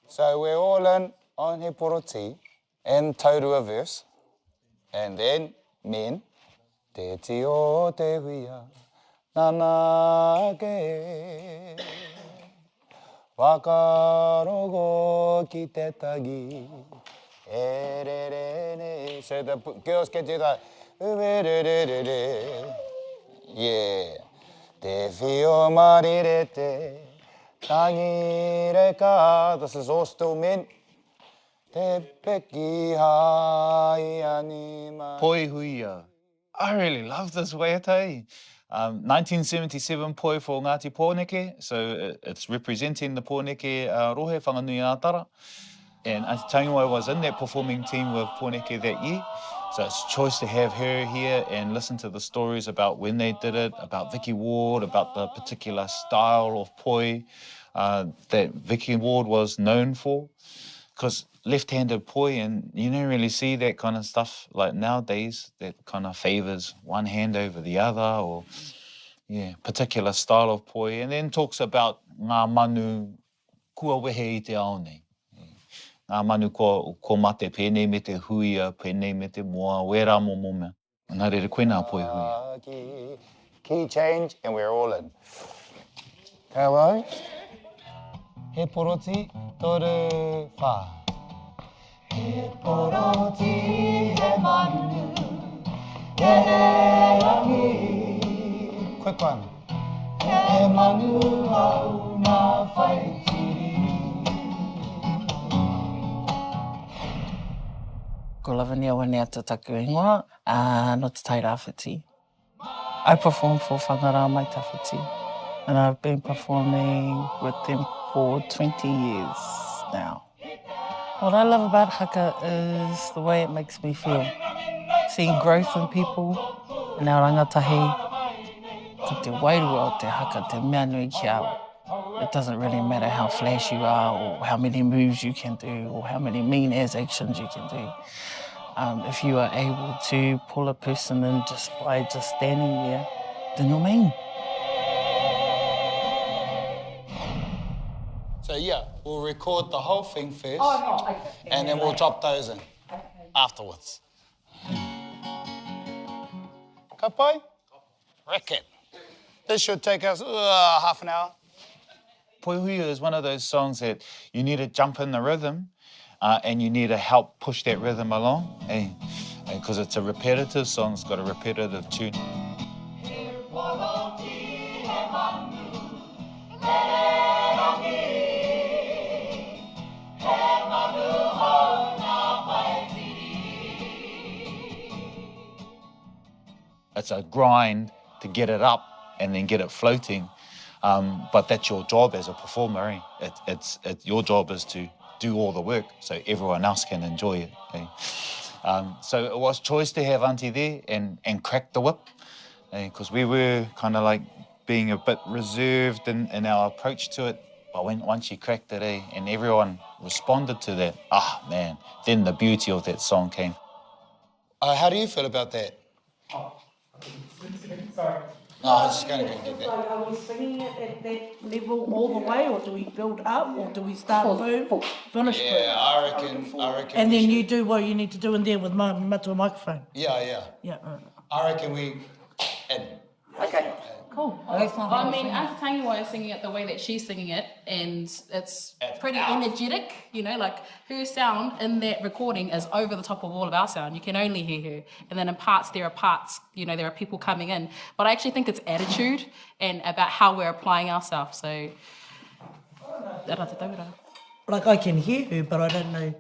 So we're all in on he poroti in taurua verse. And then men, te tio te huia, nanake. Wakarogo ki te tagi, erene. So the girls can do that. Yeah. Te whio marirete, tangi reka. This is all still men. Te peki hai anima. Poi Huia. I really love this waiata. 1977 poi for Ngāti Pōneke, so it's representing the Pōneke Rohe, Whanganui-ā-Tara. And Auntie Tangiwai was in that performing team with Pōneke that year. So it's a choice to have her here and listen to the stories about when they did it, about Vicky Ward, about the particular style of poi that Vicky Ward was known for. Because left-handed poi, and you don't really see that kind of stuff like nowadays, that kind of favours one hand over the other, or particular style of poi. And then talks about ngā manu kua wehe I te ao nei. Ngā manu ko mate pēnei me te huia, pēnei me te moa, wera momo mea. Nā rere koe nā poi huia. Key change, and we're all in. Hello. He poroti, toru wha. He poroti, he manu, he rangi. Quick one. He manu au ngā whaitiri. Ko Lavinia Winiata taku ingoa, no te tai rāwhiti. I perform for Whangara mai tawhiti, and I've been performing with them for 20 years now. What I love about haka is the way it makes me feel. Seeing growth in people, and our rangatahi, te wairua o te haka, te mea nui ki au. It doesn't really matter how flash you are, or how many moves you can do, or how many mean-ass actions you can do. If you are able to pull a person in just by just standing there, then you're mean. So yeah, we'll record the whole thing first, Okay. and then we'll drop those in afterwards. Ka pai? Reckon. This should take us half an hour. Poi Huia is one of those songs that you need to jump in the rhythm and you need to help push that rhythm along, because it's a repetitive song, it's got a repetitive tune. It's a grind to get it up and then get it floating. But that's your job as a performer. It's your job is to do all the work so everyone else can enjoy it. So it was choice to have Auntie there and crack the whip, because we were kind of like being a bit reserved in our approach to it. But once she cracked it, and everyone responded to that, man, then the beauty of that song came. How do you feel about that? Sorry. No, I was just going to go and get that. Like, are we singing it at that level all the way, or do we build up, or do we start boom, finish boom? Yeah, I reckon. And then you do what you need to do in there with matua microphone. Yeah. Yeah. I reckon we. Okay. Cool. I mean, Auntie Tangiwai is singing it the way that she's singing it, and it's pretty energetic, like her sound in that recording is over the top of all of our sound. You can only hear her. And then in parts, there are there are people coming in. But I actually think it's attitude and about how we're applying ourselves. So, like I can hear her, but I don't know,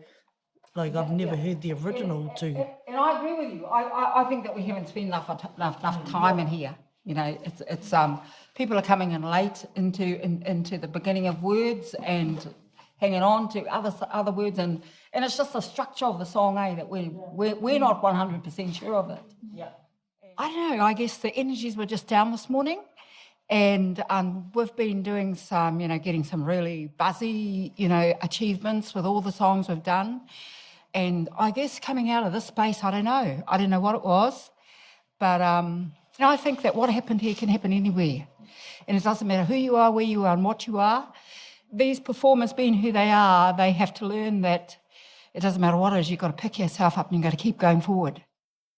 like I've never heard the original too. And I agree with you. I think that we haven't spent enough time in here. It's people are coming in late into the beginning of words and hanging on to other words, and it's just the structure of the song, that we're not 100% sure of it. Yeah. I don't know. I guess the energies were just down this morning, and we've been doing some, getting some really buzzy, achievements with all the songs we've done, and I guess coming out of this space, I don't know what it was, but I think that what happened here can happen anywhere. And it doesn't matter who you are, where you are, and what you are. these performers, being who they are, they have to learn that it doesn't matter what it is, you've got to pick yourself up and you've got to keep going forward.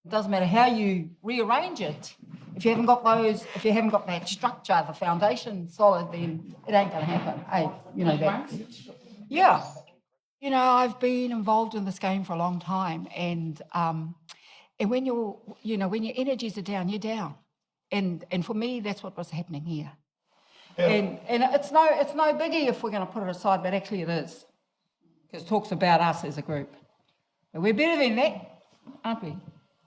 It doesn't matter how you rearrange it. If you haven't got that structure, the foundation solid, then it ain't going to happen. Hey, you know that. Yeah. You know, I've been involved in this game for a long time, and when your energies are down, you're down. And for me, that's what was happening here. Yeah. And it's no biggie if we're going to put it aside, but actually it is, because it talks about us as a group. And we're better than that, aren't we?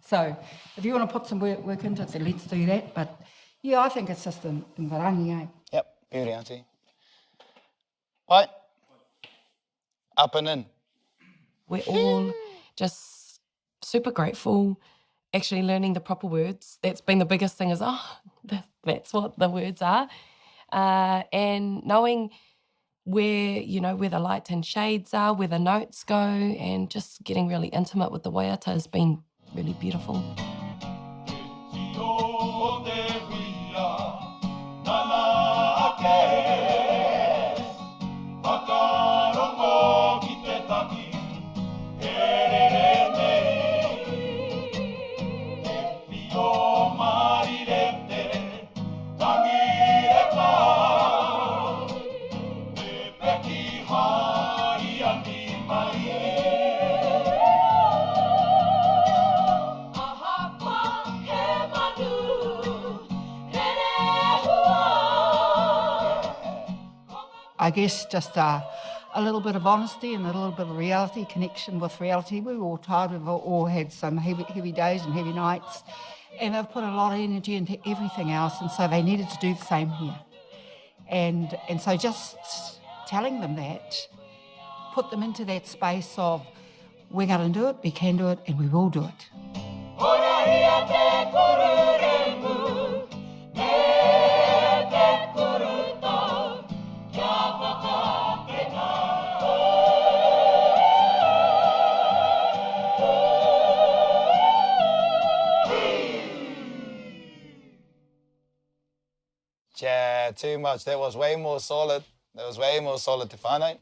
So if you want to put some work into it, then let's do that. But yeah, I think it's just in Varangi, eh? Yep, beauty, auntie. Right. Up and in. We're all just super grateful, actually learning the proper words. That's been the biggest thing is, that's what the words are. And knowing where the light and shades are, where the notes go, and just getting really intimate with the waiata has been really beautiful. I guess just a little bit of honesty and a little bit of reality, connection with reality. We were all tired. We've all had some heavy days and heavy nights, and they've put a lot of energy into everything else, and so they needed to do the same here. And so just telling them that, put them into that space of, we're going to do it, we can do it, and we will do it. Yeah, too much. That was way more solid. Te whānau.